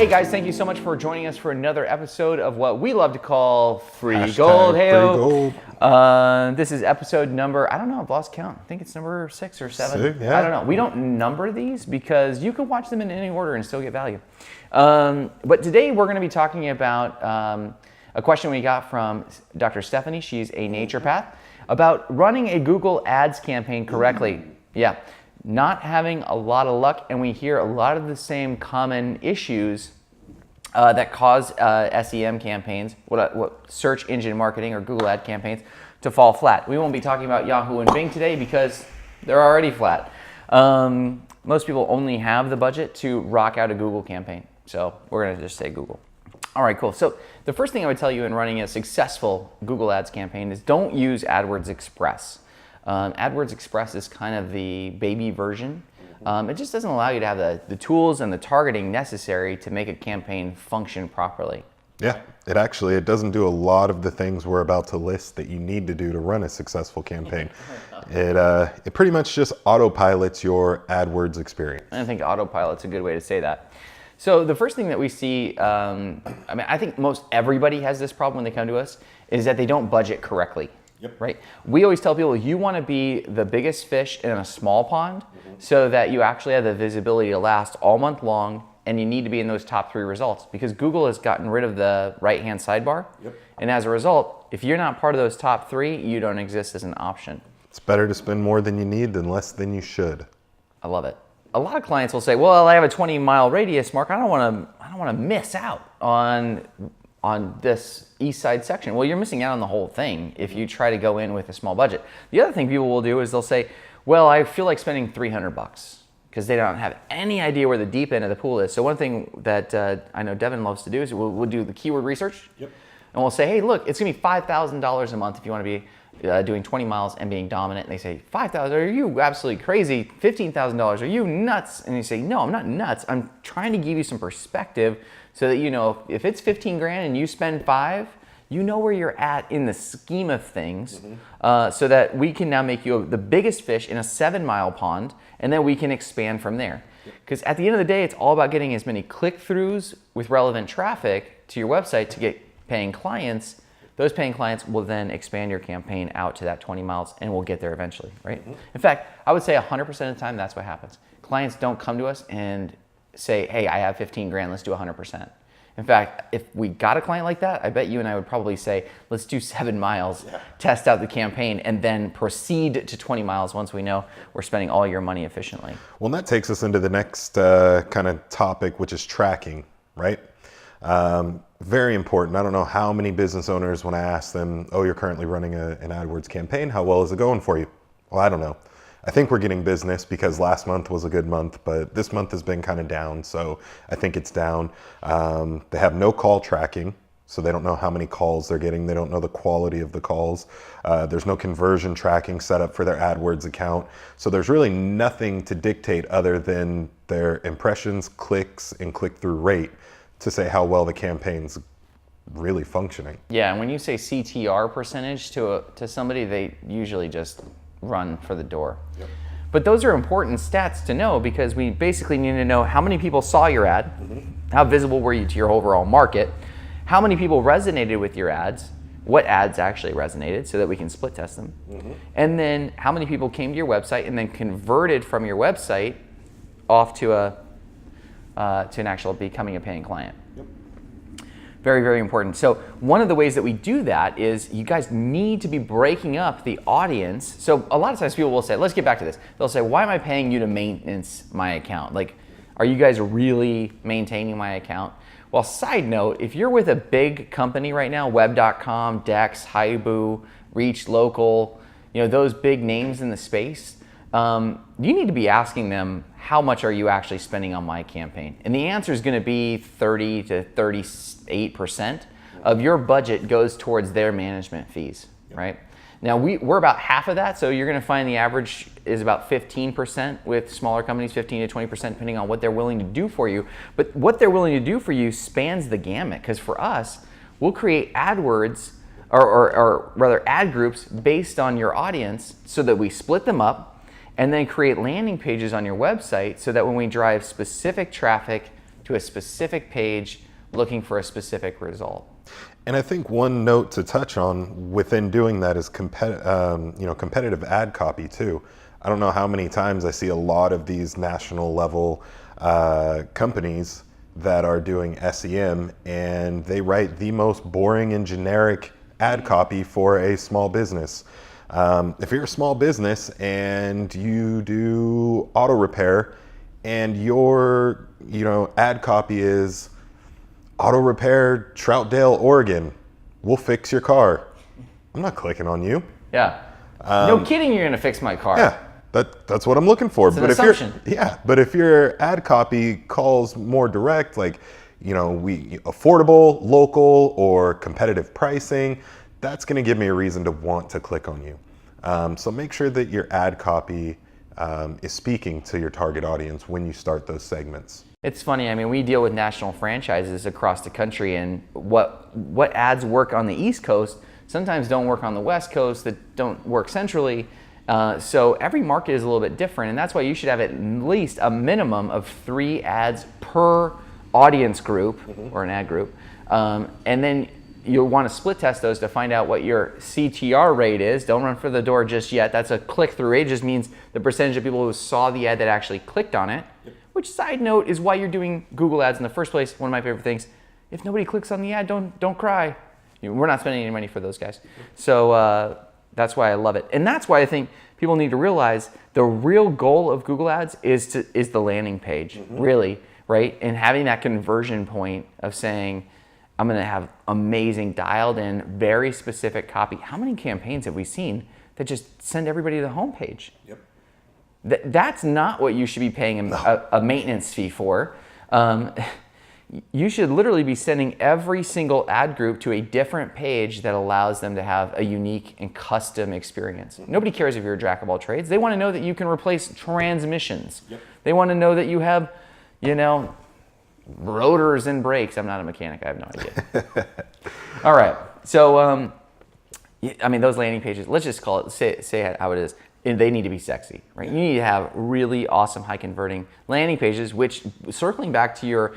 Hey guys, thank you so much for joining us for another episode of what we love to call Free Gold. Hey-o. This is episode number, I don't know, I've lost count. I think it's number 6 or 7. Yeah. I don't know. We don't number these because you can watch them in any order and still get value. But today we're going to be talking about a question we got from Dr. Stephanie. She's a naturopath about running a Google Ads campaign correctly. Yeah. Not having a lot of luck, and we hear a lot of the same common issues that cause SEM campaigns, what search engine marketing or Google ad campaigns, to fall flat. We won't be talking about Yahoo and Bing today because they're already flat. Most people only have the budget to rock out a Google campaign, so we're going to just say Google. All right, cool. So the first thing I would tell you in running a successful Google Ads campaign is don't use AdWords Express. AdWords Express is kind of the baby version. It just doesn't allow you to have the tools and the targeting necessary to make a campaign function properly. Yeah, it doesn't do a lot of the things we're about to list that you need to do to run a successful campaign. It pretty much just autopilots your AdWords experience. I think autopilot's a good way to say that. So the first thing that we see, I think most everybody has this problem when they come to us, is that they don't budget correctly. Yep. Right? We always tell people you want to be the biggest fish in a small pond so that you actually have the visibility to last all month long, and you need to be in those top 3 results because Google has gotten rid of the right-hand sidebar. Yep. And as a result, if you're not part of those top 3, you don't exist as an option. It's better to spend more than you need than less than you should. I love it. A lot of clients will say, well, I have a 20-mile radius, Mark. I don't want to miss out on this east side section. Well, you're missing out on the whole thing if you try to go in with a small budget. The other thing people will do is they'll say, well, I feel like spending $300 because they don't have any idea where the deep end of the pool is. So one thing that I know Devin loves to do is we'll do the keyword research. Yep. And we'll say, hey, look, it's gonna be $5,000 a month if you wanna be doing 20 miles and being dominant. And they say, $5,000, are you absolutely crazy? $15,000, are you nuts? And you say, no, I'm not nuts. I'm trying to give you some perspective so that you know if it's 15 grand and you spend 5, you know where you're at in the scheme of things, so that we can now make you the biggest fish in a 7-mile pond, and then we can expand from there. Because at the end of the day, it's all about getting as many click-throughs with relevant traffic to your website to get paying clients. Those paying clients will then expand your campaign out to that 20 miles, and we'll get there eventually, right? In fact, I would say 100% of the time that's what happens. Clients don't come to us and say, hey, I have 15 grand, let's do 100%. In fact, if we got a client like that, I bet you and I would probably say, let's do 7 miles, test out the campaign, and then proceed to 20 miles once we know we're spending all your money efficiently. Well, and that takes us into the next kind of topic, which is tracking, right? Very important. I don't know how many business owners, when I ask them, oh, you're currently running an AdWords campaign, how well is it going for you? Well, I don't know. I think we're getting business because last month was a good month, but this month has been kind of down, so I think it's down. They have no call tracking, so they don't know how many calls they're getting. They don't know the quality of the calls. There's no conversion tracking set up for their AdWords account. So there's really nothing to dictate other than their impressions, clicks, and click-through rate to say how well the campaign's really functioning. Yeah, and when you say CTR percentage to somebody, they usually just run for the door. Yep. But those are important stats to know because we basically need to know how many people saw your ad, how visible were you to your overall market, how many people resonated with your ads, what ads actually resonated so that we can split test them, and then how many people came to your website and then converted from your website off to an actual becoming a paying client. Very, very important. So one of the ways that we do that is you guys need to be breaking up the audience. So a lot of times people will say, let's get back to this. They'll say, why am I paying you to maintenance my account? Like, are you guys really maintaining my account? Well, side note, if you're with a big company right now, web.com, Dex, Haibu, Reach Local, those big names in the space, you need to be asking them, how much are you actually spending on my campaign? And the answer is going to be 30 to 38% of your budget goes towards their management fees, right? Now we're about half of that, so you're going to find the average is about 15% with smaller companies, 15 to 20% depending on what they're willing to do for you. But what they're willing to do for you spans the gamut, because for us, we'll create AdWords or rather ad groups based on your audience so that we split them up and then create landing pages on your website so that when we drive specific traffic to a specific page looking for a specific result. And I think one note to touch on within doing that is competitive ad copy too. I don't know how many times I see a lot of these national level companies that are doing SEM, and they write the most boring and generic ad copy for a small business. If you're a small business and you do auto repair and your ad copy is auto repair, Troutdale, Oregon, we'll fix your car. I'm not clicking on you. Yeah. No kidding, you're gonna fix my car. Yeah, that's what I'm looking for. It's an assumption. But if your ad copy calls more direct, like, we affordable, local, or competitive pricing, that's gonna give me a reason to want to click on you. So make sure that your ad copy is speaking to your target audience when you start those segments. It's funny, I mean, we deal with national franchises across the country, and what ads work on the East Coast sometimes don't work on the West Coast, that don't work centrally. So every market is a little bit different, and that's why you should have at least a minimum of 3 ads per audience group or an ad group. And then you'll want to split test those to find out what your CTR rate is. Don't run for the door just yet. That's a click-through rate. It just means the percentage of people who saw the ad that actually clicked on it. Which, side note, is why you're doing Google ads in the first place. One of my favorite things. If nobody clicks on the ad, don't cry. We're not spending any money for those guys. So that's why I love it. And that's why I think people need to realize the real goal of Google ads is the landing page, really, right? And having that conversion point of saying, I'm gonna have amazing dialed in, very specific copy. How many campaigns have we seen that just send everybody to the homepage? Yep. That's not what you should be paying a maintenance fee for. You should literally be sending every single ad group to a different page that allows them to have a unique and custom experience. Nobody cares if you're a jack of all trades. They want to know that you can replace transmissions. Yep. They want to know that you have, rotors and brakes. I'm not a mechanic. I have no idea. All right. So, those landing pages, let's just call it, say how it is. And they need to be sexy, right? You need to have really awesome, high converting landing pages, which, circling back to your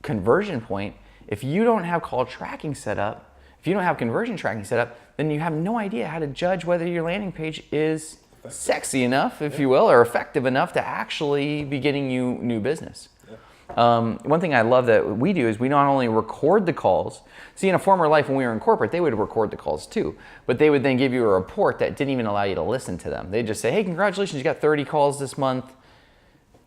conversion point, if you don't have call tracking set up, if you don't have conversion tracking set up, then you have no idea how to judge whether your landing page is sexy enough, if you will, or effective enough to actually be getting you new business. One thing I love that we do is we not only record the calls. See, in a former life when we were in corporate, they would record the calls too, but they would then give you a report that didn't even allow you to listen to them. They'd just say, hey, congratulations, you got 30 calls this month,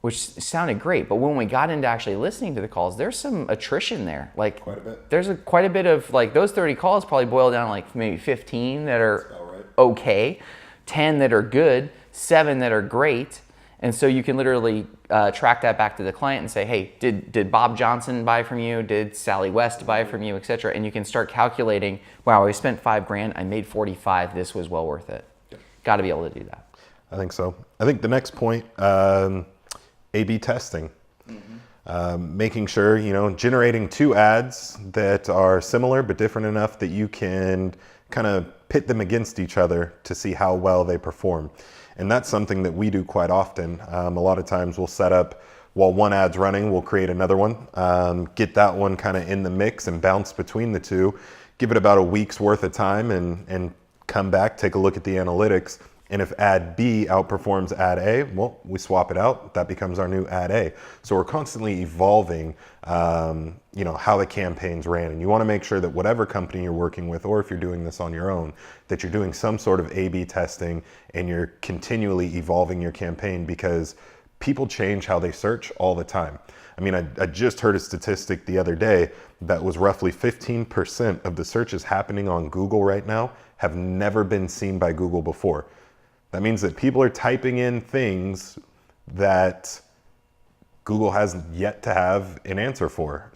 which sounded great. But when we got into actually listening to the calls, there's some attrition there. Like, quite a bit. There's quite a bit of, like, those 30 calls probably boil down to like maybe 15 that are okay, 10 that are good, 7 that are great. And so you can literally track that back to the client and say, hey, did Bob Johnson buy from you? Did Sally West buy from you, et cetera? And you can start calculating, wow, I spent $5,000, I made 45, this was well worth it. Yep. Got to be able to do that. I think so. I think the next point, A/B testing. Making sure, generating 2 ads that are similar but different enough that you can kind of pit them against each other to see how well they perform. And that's something that we do quite often. A lot of times we'll set up, while one ad's running, we'll create another one, get that one kind of in the mix and bounce between the two, give it about a week's worth of time and come back, take a look at the analytics. And if ad B outperforms ad A, well, we swap it out. That becomes our new ad A. So we're constantly evolving, how the campaigns ran. And you want to make sure that whatever company you're working with, or if you're doing this on your own, that you're doing some sort of A/B testing and you're continually evolving your campaign, because people change how they search all the time. I just heard a statistic the other day that was roughly 15% of the searches happening on Google right now have never been seen by Google before. That means that people are typing in things that Google has yet to have an answer for,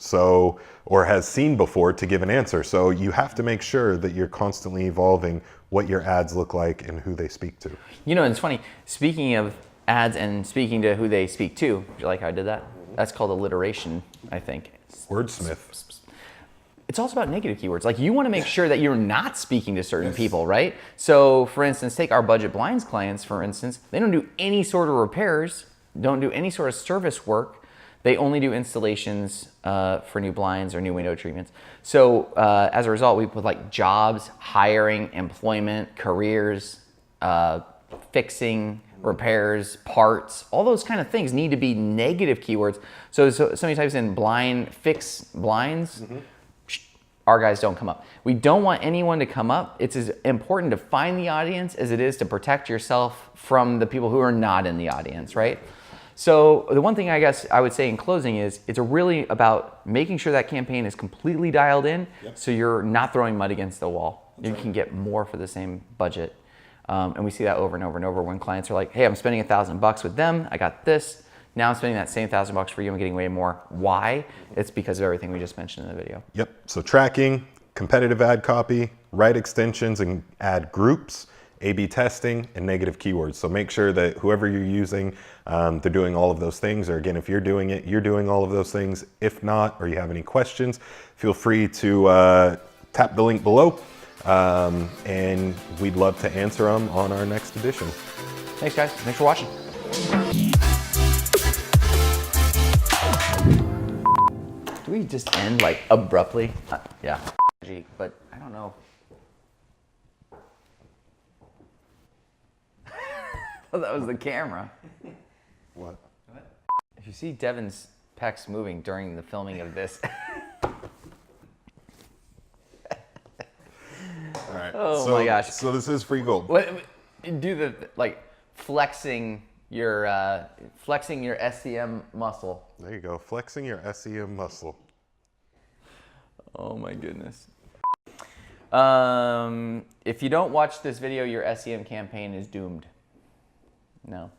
or has seen before to give an answer. So you have to make sure that you're constantly evolving what your ads look like and who they speak to. It's funny, speaking of ads and speaking to who they speak to, do you like how I did that? That's called alliteration, I think. Wordsmith. It's also about negative keywords. Like, you want to make sure that you're not speaking to certain people, right? So, for instance, take our budget blinds clients, for instance. They don't do any sort of repairs, don't do any sort of service work. They only do installations for new blinds or new window treatments. So as a result, we put like jobs, hiring, employment, careers, fixing, repairs, parts, all those kind of things need to be negative keywords. So somebody types in blind, fix blinds, our guys don't come up. We don't want anyone to come up. It's as important to find the audience as it is to protect yourself from the people who are not in the audience, right? So the one thing I guess I would say in closing is it's really about making sure that campaign is completely dialed in, so you're not throwing mud against the wall. You can get more for the same budget. And we see that over and over and over when clients are like, hey, I'm spending $1,000 with them. I got this. Now I'm spending that same $1,000 for you. I'm getting way more. Why? It's because of everything we just mentioned in the video. Yep. So tracking, competitive ad copy, right extensions and ad groups, A/B testing, and negative keywords. So make sure that whoever you're using, they're doing all of those things. Or again, if you're doing it, you're doing all of those things. If not, or you have any questions, feel free to tap the link below. And we'd love to answer them on our next edition. Thanks, guys. Thanks for watching. Do we just end like abruptly? Yeah. But I don't know. Oh, that was the camera. What? If you see Devin's pecs moving during the filming of this. All right. Oh my gosh. So this is free gold. What, do the like flexing your SEM muscle. There you go. Flexing your SEM muscle. Oh my goodness. If you don't watch this video, your SEM campaign is doomed. No.